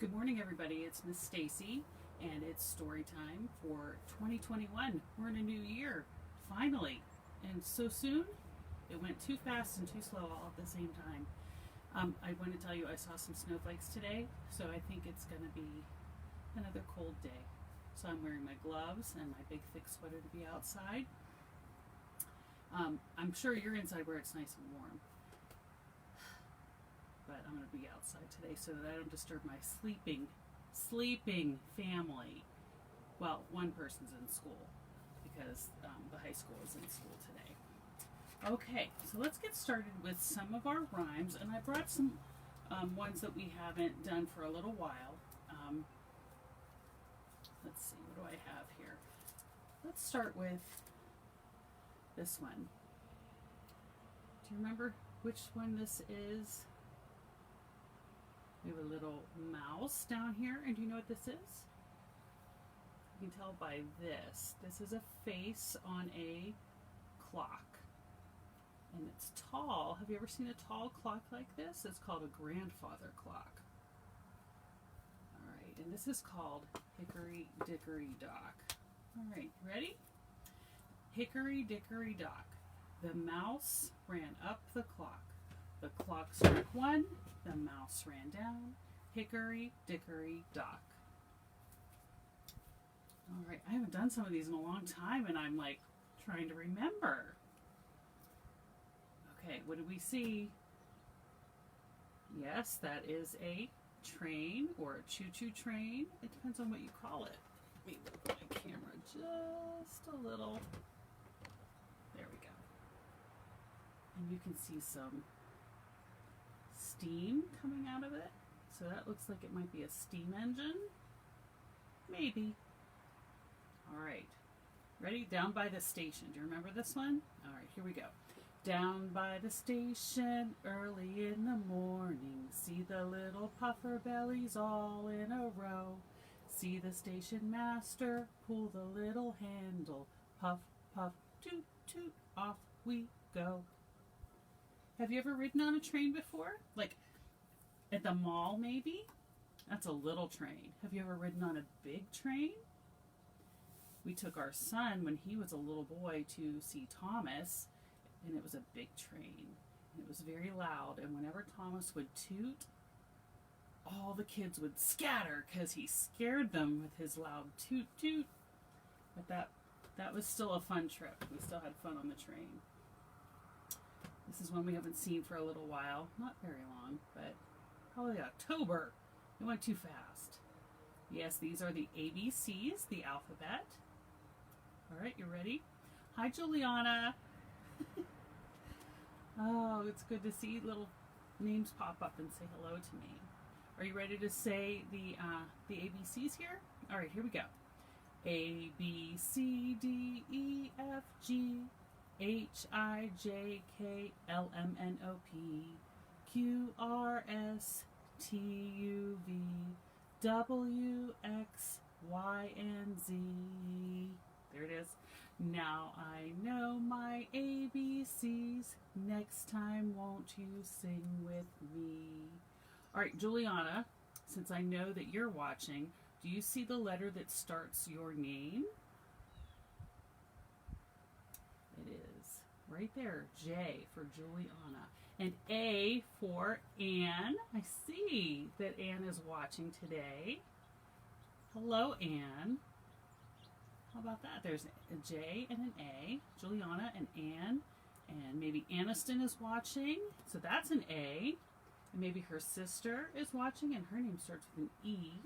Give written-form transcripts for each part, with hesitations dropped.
Good morning, everybody. It's Miss Stacy, and it's story time for 2021. We're in a new year, finally, and so soon. It went too fast and too slow all at the same time. I want to tell you, I saw some snowflakes today, so I think it's going to be another cold day. So I'm wearing my gloves and my big thick sweater to be outside. I'm sure you're inside where it's nice and warm. But I'm going to be outside today so that I don't disturb my sleeping family. Well, one person's in school because the high school is in school today. Okay, so let's get started with some of our rhymes, and I brought some ones that we haven't done for a little while. Let's see, what do I have here? Let's start with this one. Do you remember which one this is? We have a little mouse down here, and do you know what this is? You can tell by this. This is a face on a clock, and it's tall. Have you ever seen a tall clock like this? It's called a grandfather clock. All right, and this is called Hickory Dickory Dock. All right, ready? Hickory Dickory Dock. The mouse ran up the clock. The clock struck one. The mouse ran down. Hickory Dickory Dock. All right, I haven't done some of these in a long time, and I'm like trying to remember. Okay, what do we see? Yes, that is a train or a choo-choo train. It depends on what you call it. Let me move my camera just a little. There we go. And you can see some steam coming out of it. So that looks like it might be a steam engine. Maybe. All right. Ready? Down by the station. Do you remember this one? All right, here we go. Down by the station, early in the morning, see the little puffer bellies all in a row. See the station master pull the little handle. Puff, puff, toot, toot, off we go. Have you ever ridden on a train before? Like at the mall, maybe? That's a little train. Have you ever ridden on a big train? We took our son when he was a little boy to see Thomas, and it was a big train. It was very loud, and whenever Thomas would toot, all the kids would scatter because he scared them with his loud toot toot. But that was still a fun trip. We still had fun on the train. This is one we haven't seen for a little while. Not very long, but probably October. It went too fast. Yes, these are the ABCs, the alphabet. All right, you ready? Hi, Juliana. Oh, it's good to see little names pop up and say hello to me. Are you ready to say the ABCs here? All right, here we go. A, B, C, D, E, F, G, H, I, J, K, L, M, N, O, P, Q, R, S, T, U, V, W, X, Y, and Z. There it is. Now I know my ABCs. Next time, won't you sing with me? All right, Juliana, since I know that you're watching, do you see the letter that starts your name? It is right there, J for Juliana. And A for Anne. I see that Anne is watching today. Hello, Anne. How about that? There's a J and an A, Juliana and Anne, and maybe Aniston is watching, so that's an A. And maybe her sister is watching, and her name starts with an E.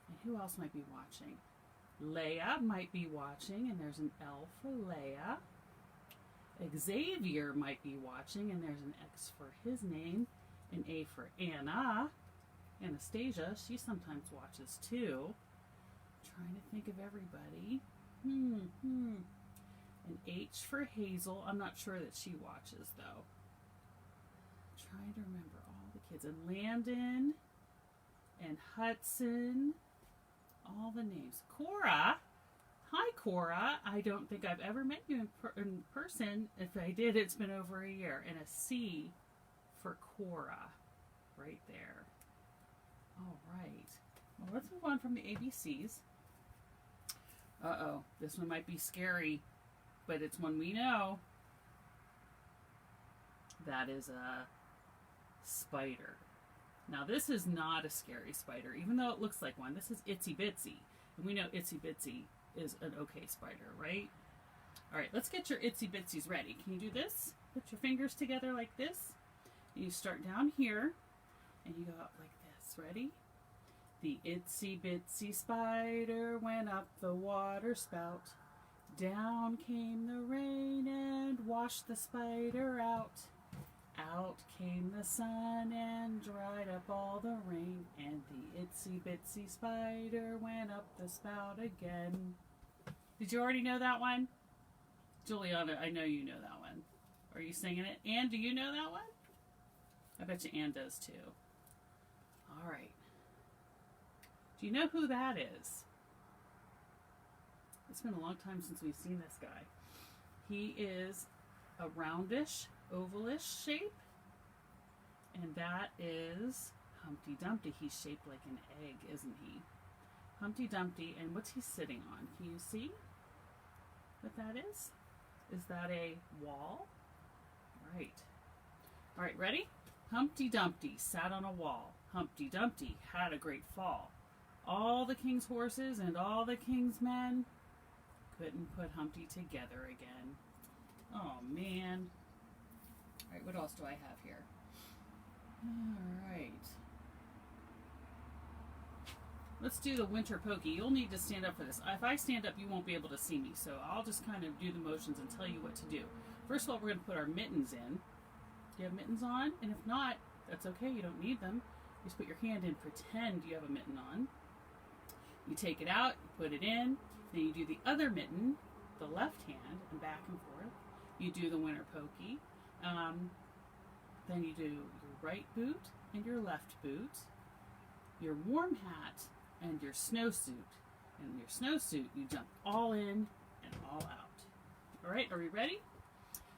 And who else might be watching? Leah might be watching, and there's an L for Leah. Xavier might be watching, and there's an X for his name, an A for Anna. Anastasia, she sometimes watches too. Trying to think of everybody. An H for Hazel. I'm not sure that she watches though. Trying to remember all the kids. And Landon and Hudson. All the names. Cora. Hi, Cora. I don't think I've ever met you in person. If I did, it's been over a year. And a C for Cora. Right there. All right. Well, let's move on from the ABCs. Uh-oh, this one might be scary, but it's one we know. That is a spider. Now, this is not a scary spider, even though it looks like one. This is Itsy Bitsy, and we know Itsy Bitsy is an okay spider, right? All right, let's get your Itsy Bitsies ready. Can you do this? Put your fingers together like this. And you start down here, and you go up like this. Ready? The itsy bitsy spider went up the water spout. Down came the rain and washed the spider out. Out came the sun and dried up all the rain, and the itsy bitsy spider went up the spout again. Did you already know that one? Juliana, I know you know that one. Are you singing it? Anne, do you know that one? I bet you Anne does too. All right. Do you know who that is? It's been a long time since we've seen this guy. He is a roundish, ovalish shape. And that is Humpty Dumpty. He's shaped like an egg, isn't he? Humpty Dumpty, and what's he sitting on? Can you see what that is? Is that a wall? Right. All right, ready? Humpty Dumpty sat on a wall. Humpty Dumpty had a great fall. All the king's horses and all the king's men couldn't put Humpty together again. Oh, man. All right, what else do I have here? All right. Let's do the winter pokey. You'll need to stand up for this. If I stand up, you won't be able to see me, so I'll just kind of do the motions and tell you what to do. First of all, we're going to put our mittens in. Do you have mittens on? And if not, that's okay. You don't need them. You just put your hand in, pretend you have a mitten on. You take it out, you put it in, then you do the other mitten, the left hand, and back and forth. You do the winter pokey. Then you do your right boot and your left boot, your warm hat, and your snowsuit. And your snowsuit, you jump all in and all out. All right, are we ready?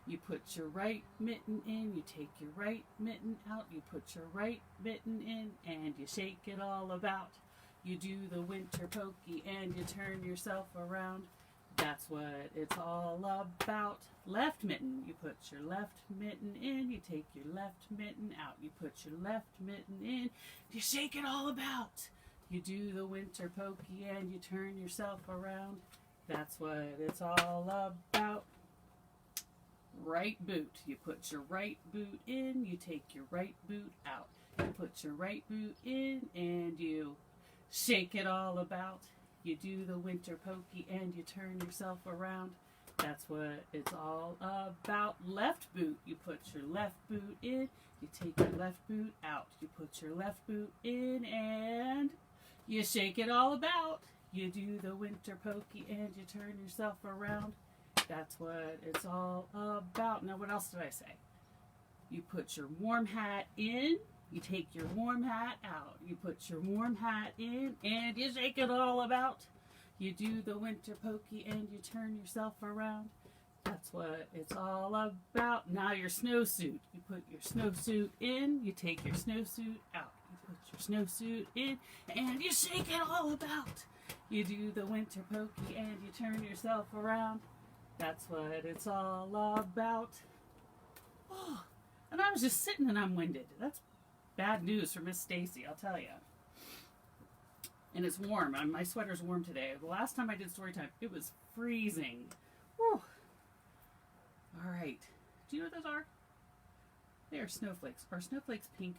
You put your right mitten in, you take your right mitten out, you put your right mitten in, and you shake it all about. You do the winter pokey and you turn yourself around. That's what it's all about. Left mitten, you put your left mitten in, you take your left mitten out, you put your left mitten in, you shake it all about. You do the winter pokey and you turn yourself around. That's what it's all about. Right boot, you put your right boot in, you take your right boot out. You put your right boot in and you shake it all about. You do the winter pokey and you turn yourself around. That's what it's all about. Left boot, you put your left boot in, you take your left boot out. You put your left boot in and you shake it all about. You do the winter pokey and you turn yourself around. That's what it's all about. Now, what else did I say? You put your warm hat in, you take your warm hat out. You put your warm hat in and you shake it all about. You do the winter pokey and you turn yourself around. That's what it's all about. Now your snowsuit. You put your snowsuit in, you take your snowsuit out. You put your snowsuit in and you shake it all about. You do the winter pokey and you turn yourself around. That's what it's all about. Oh, and I was just sitting and I'm winded. That's bad news for Miss Stacy, I'll tell you. And it's warm. My sweater's warm today. The last time I did story time, it was freezing. Whew. All right. Do you know what those are? They are snowflakes. Are snowflakes pink?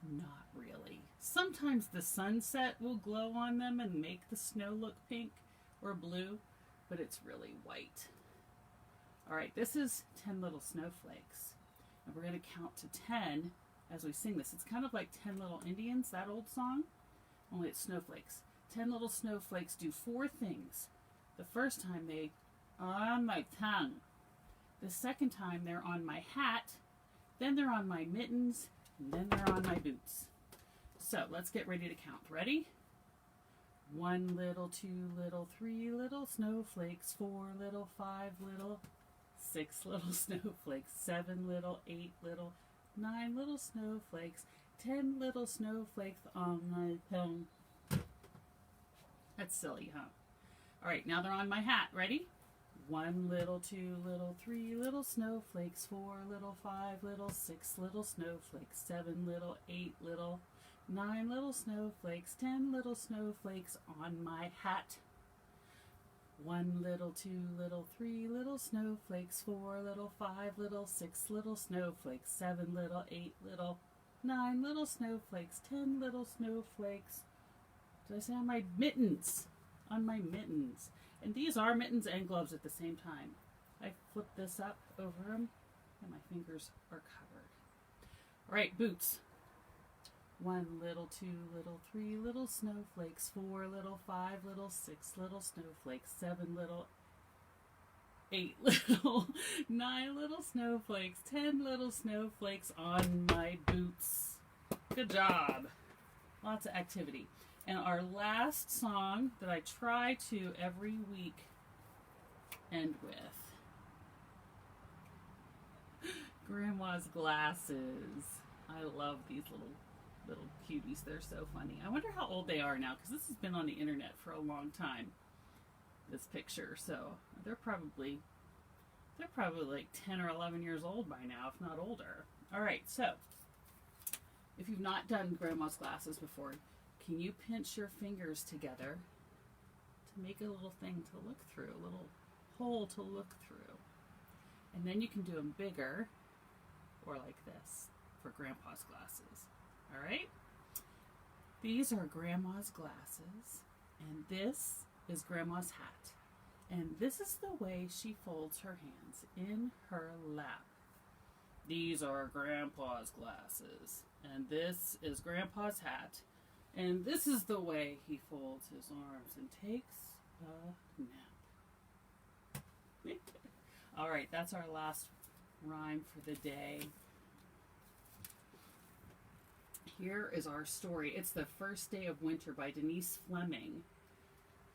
Not really. Sometimes the sunset will glow on them and make the snow look pink or blue, but it's really white. All right, this is 10 little snowflakes. And we're going to count to 10 as we sing this. It's kind of like 10 Little Indians, that old song, only it's snowflakes. 10 little snowflakes do 4 things. The first time they are on my tongue. The second time they're on my hat. Then they're on my mittens. And then they're on my boots. So let's get ready to count. Ready? 1 little, 2 little, 3 little snowflakes, 4 little, 5 little, 6 little snowflakes, 7 little, 8 little, 9 little snowflakes, 10 little snowflakes on my tongue. That's silly, huh? All right, now they're on my hat. Ready? 1 little, 2 little, 3 little snowflakes, 4 little, 5 little, 6 little snowflakes, 7 little, 8 little, 9 little snowflakes, 10 little snowflakes on my hat. 1 little, 2 little, 3 little snowflakes, 4 little, 5 little, 6 little snowflakes, 7 little, 8 little, 9 little snowflakes, 10 little snowflakes. Did I say on my mittens? On my mittens. And these are mittens and gloves at the same time. I flip this up over them and my fingers are covered. All right, boots. 1 little, 2 little, 3 little snowflakes, 4 little, 5 little, 6 little snowflakes, 7 little, 8 little, 9 little snowflakes, 10 little snowflakes on my boots. Good job. Lots of activity. And our last song that I try to every week end with. Grandma's Glasses. I love these little cuties. They're so funny. I wonder how old they are now, because this has been on the internet for a long time, this picture. So they're probably like 10 or 11 years old by now, if not older. All right, so if you've not done Grandma's Glasses before, can you pinch your fingers together to make a little thing to look through, a little hole to look through? And then you can do them bigger, or like this, for Grandpa's glasses. All right? These are Grandma's glasses, and this is Grandma's hat. And this is the way she folds her hands in her lap. These are Grandpa's glasses, and this is Grandpa's hat. And this is the way he folds his arms and takes a nap. All right, that's our last rhyme for the day. Here is our story. It's The First Day of Winter by Denise Fleming.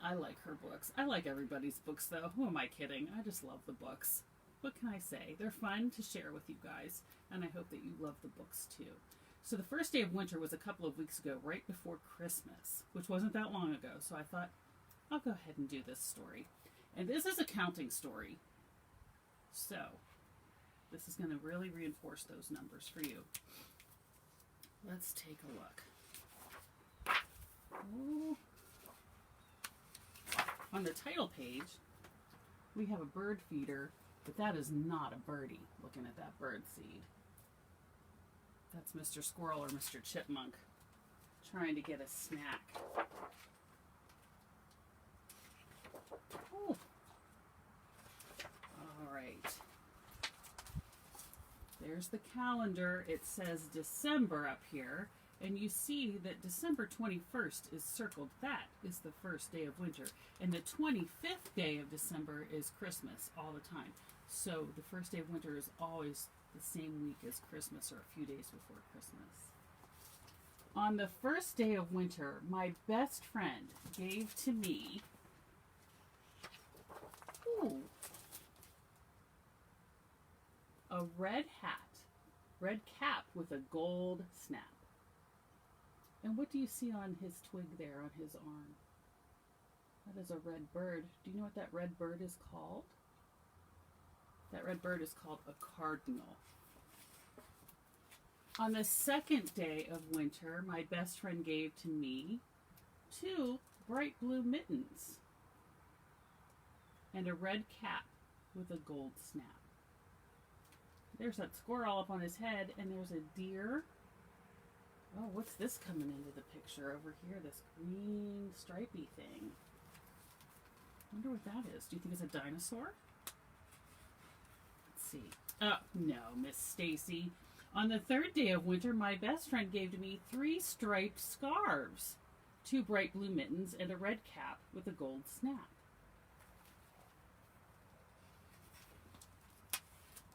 I like her books. I like everybody's books, though. Who am I kidding? I just love the books. What can I say? They're fun to share with you guys, and I hope that you love the books, too. So the first day of winter was a couple of weeks ago, right before Christmas, which wasn't that long ago. So I thought, I'll go ahead and do this story. And this is a counting story. So this is going to really reinforce those numbers for you. Let's take a look. Ooh. On the title page, we have a bird feeder, but that is not a birdie, looking at that bird seed. That's Mr. Squirrel or Mr. Chipmunk trying to get a snack. Ooh. All right. There's the calendar. It says December up here, and you see that December 21st is circled. That is the first day of winter, and the 25th day of December is Christmas all the time. So the first day of winter is always the same week as Christmas, or a few days before Christmas. On the first day of winter, my best friend gave to me a red cap with a gold snap. And what do you see on his twig there, on his arm? That is a red bird. Do you know what that red bird is called? That red bird is called a cardinal. On the second day of winter, my best friend gave to me 2 bright blue mittens and a red cap with a gold snap. There's that squirrel up on his head, and there's a deer. Oh, what's this coming into the picture over here? This green stripy thing. I wonder what that is. Do you think it's a dinosaur? Let's see. Oh, no, Miss Stacy. On the third day of winter, my best friend gave to me 3 striped scarves, 2 bright blue mittens, and a red cap with a gold snap.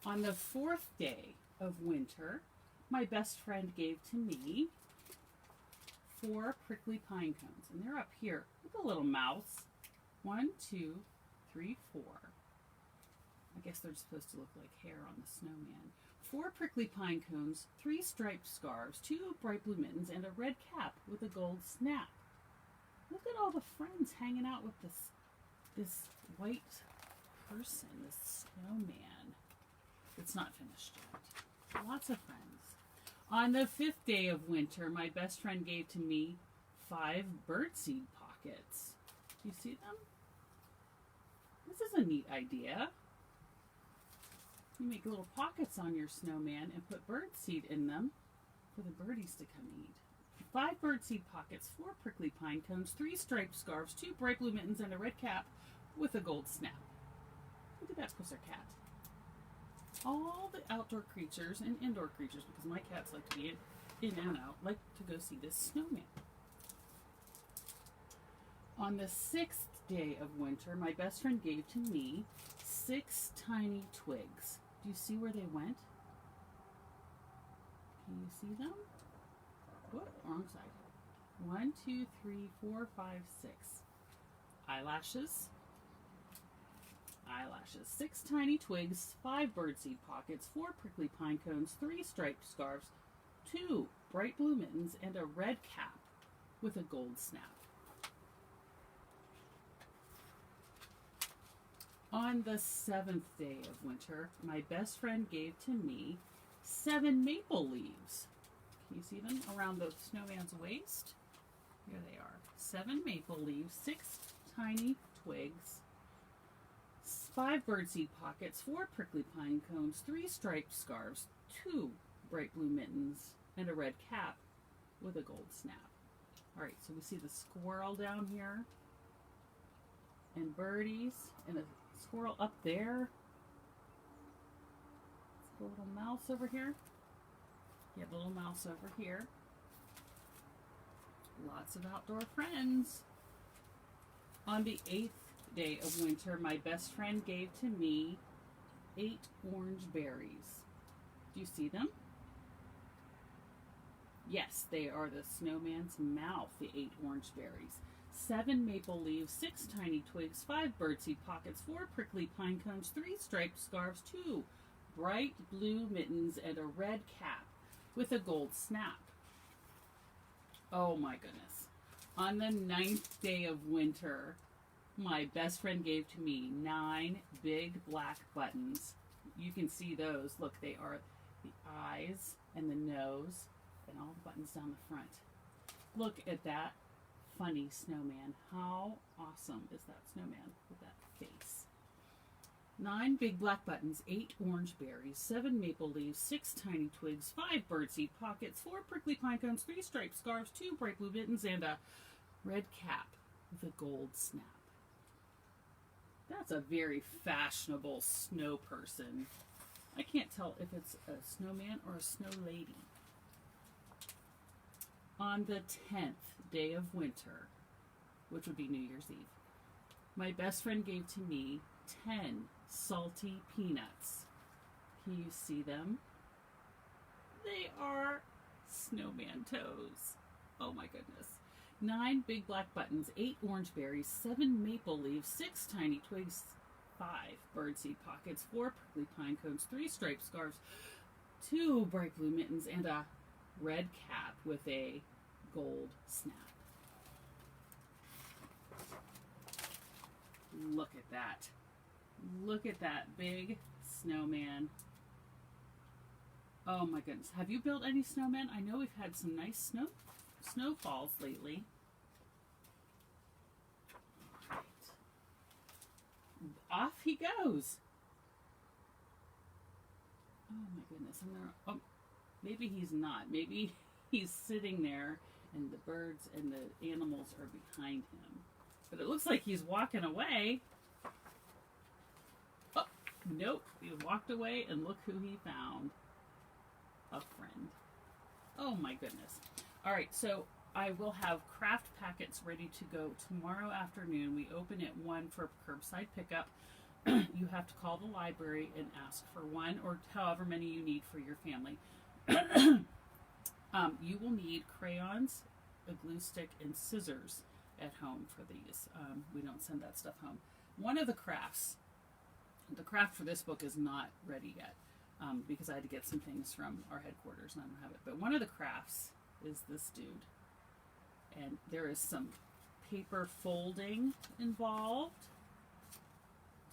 On the 4th day of winter, my best friend gave to me 4 prickly pine cones, and they're up here with a little mouse. 1, 2, 3, 4. I guess they're supposed to look like hair on the snowman. 4 prickly pine cones, 3 striped scarves, 2 bright blue mittens, and a red cap with a gold snap. Look at all the friends hanging out with this white person, this snowman. It's not finished yet. Lots of friends. On the 5th day of winter, my best friend gave to me 5 birdseed pockets. Do you see them? This is a neat idea. You make little pockets on your snowman and put birdseed in them for the birdies to come eat. 5 birdseed pockets, 4 prickly pine cones, 3 striped scarves, 2 bright blue mittens, and a red cap with a gold snap. Look at that pussycat. All the outdoor creatures and indoor creatures, because my cats like to be in and out, like to go see this snowman. On the 6th day of winter, my best friend gave to me 6 tiny twigs. Do you see where they went? Can you see them? Whoop, wrong side. 1, 2, 3, 4, 5, 6. Eyelashes. 6 tiny twigs, 5 birdseed pockets, 4 prickly pine cones, 3 striped scarves, 2 bright blue mittens, and a red cap with a gold snap. On the 7th day of winter, my best friend gave to me 7 maple leaves. Can you see them around the snowman's waist? Here they are. 7 maple leaves, 6 tiny twigs, 5 birdseed pockets, 4 prickly pine cones, 3 striped scarves, 2 bright blue mittens, and a red cap with a gold snap. All right, so we see the squirrel down here, and birdies, and a squirrel up there. A little mouse over here. You have a little mouse over here. Lots of outdoor friends. On the 8th day of winter, my best friend gave to me 8 orange berries. Do you see them? Yes, they are the snowman's mouth, the 8 orange berries. 7 maple leaves, 6 tiny twigs, 5 birdseed pockets, 4 prickly pine cones, 3 striped scarves, 2 bright blue mittens, and a red cap with a gold snap. Oh my goodness. On the 9th day of winter, my best friend gave to me 9 big black buttons. You can see those. Look, they are the eyes and the nose and all the buttons down the front. Look at that funny snowman. How awesome is that snowman with that face? 9 big black buttons, 8 orange berries, 7 maple leaves, 6 tiny twigs, 5 birdseed pockets, 4 prickly pine cones, 3 striped scarves, 2 bright blue mittens, and a red cap with a gold snap. That's a very fashionable snow person. I can't tell if it's a snowman or a snow lady. On the 10th day of winter, which would be New Year's Eve, my best friend gave to me 10 salty peanuts. Can you see them? They are snowman toes. Oh my goodness. 9 big black buttons, 8 orange berries, 7 maple leaves, 6 tiny twigs, 5 birdseed pockets, 4 prickly pine cones, 3 striped scarves, 2 bright blue mittens, and a red cap with a gold snap. Look at that. Look at that big snowman. Oh my goodness. Have you built any snowmen? I know we've had some nice snowfalls lately. All right. Off he goes. Oh my goodness. Oh, maybe he's not. Maybe he's sitting there and the birds and the animals are behind him. But it looks like he's walking away. Oh, nope. He walked away and look who he found. A friend. Oh my goodness. All right, so I will have craft packets ready to go tomorrow afternoon. We open at 1 for curbside pickup. You have to call the library and ask for 1 or however many you need for your family. You will need crayons, a glue stick, and scissors at home for these. We don't send that stuff home. One of the crafts, the craft for this book is not ready yet. because I had to get some things from our headquarters and I don't have it. But one of the crafts is this dude. And there is some paper folding involved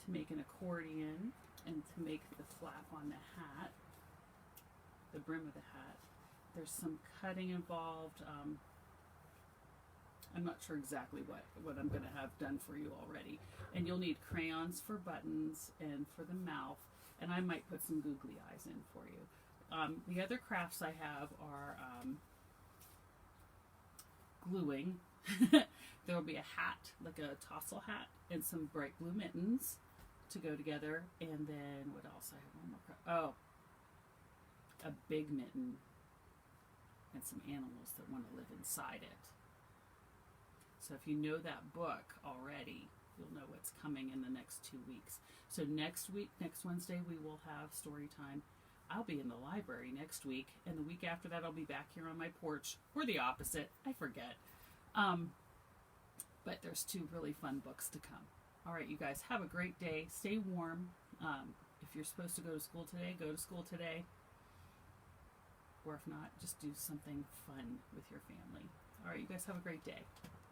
to make an accordion and to make the flap on the hat, the brim of the hat. There's some cutting involved. I'm not sure exactly what I'm going to have done for you already. And you'll need crayons for buttons and for the mouth. And I might put some googly eyes in for you. The other crafts I have are gluing. There will be a hat, like a tassel hat, and some bright blue mittens to go together. And then what else? I have one more craft. Oh, a big mitten and some animals that want to live inside it. So if you know that book already, you'll know what's coming in the next 2 weeks. So next week, next Wednesday, we will have story time. I'll be in the library next week, and the week after that, I'll be back here on my porch, or the opposite. I forget. But there's 2 really fun books to come. All right, you guys, have a great day. Stay warm. If you're supposed to go to school today, go to school today. Or if not, just do something fun with your family. All right, you guys have a great day.